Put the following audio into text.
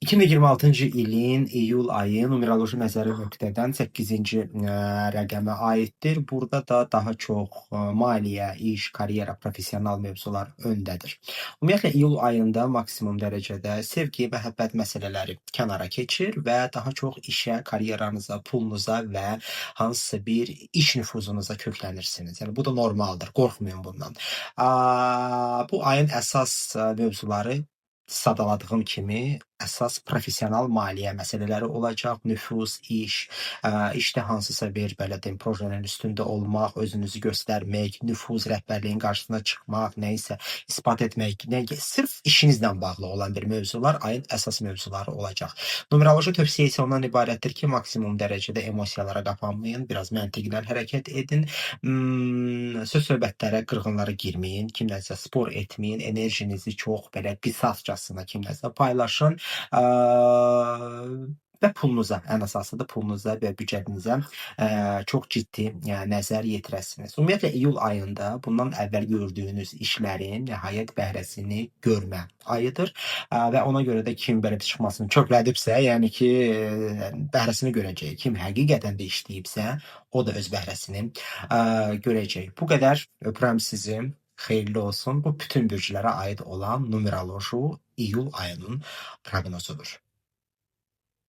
2026-cı ilin iyul ayı numeroloji nəzəri nöqtədən 8-ci rəqəmə aiddir. Burada da daha çox maliyyə, iş, karyera, professional mövzular öndədir. Ümumiyyətlə iyul ayında maksimum dərəcədə sevgi, məhəbbət məsələləri kənara keçir və daha çox işə, karyeranıza, pulunuza və hansısa bir iş nüfuzunuza köklənirsiniz. Yəni bu da normaldır. Qorxmayın bundan. Bu ayın əsas mövzuları sadaladığım kimi əsas professional maliyyə məsələləri olacaq. Nüfuz, iş, işdə hansısa bir belə deyim, projelerin üstündə olmaq, özünüzü göstərmək, nüfuz, rəhbərliyin qarşısına çıxmaq, nə isə isbat etmək, sırf işinizlə bağlı olan bir mövzular ayın əsas mövzuları olacaq. Numeroloji tövsiyə isə ondan ibarətdir ki, maksimum dərəcədə emosiyalara qapanmayın, biraz məntiqlə hərəkət edin, söz söhbətlərə, qırğınlara girməyin, kimləsə spor etməyin, enerjinizi çox belə qisascasına kimləsə paylaşın. Və pulunuza, ən əsası da pulunuza və büdcətinizə çox ciddi nəzər yetirəsiniz. Ümumiyyətlə iyul ayında bundan əvvəl gördüyünüz işlərin nəhayət bəhrəsini görmə ayıdır və ona görə də kim belə çıxmasını köklədibsə, yəni ki, bəhrəsini görəcək. Kim həqiqətən də işləyibsə, o da öz bəhrəsini görəcək. Bu qədər. Öpürəm sizi. Xeyirli olsun. Bu bütün bürclərə aid olan numeroloji iyul ayının proqnozudur.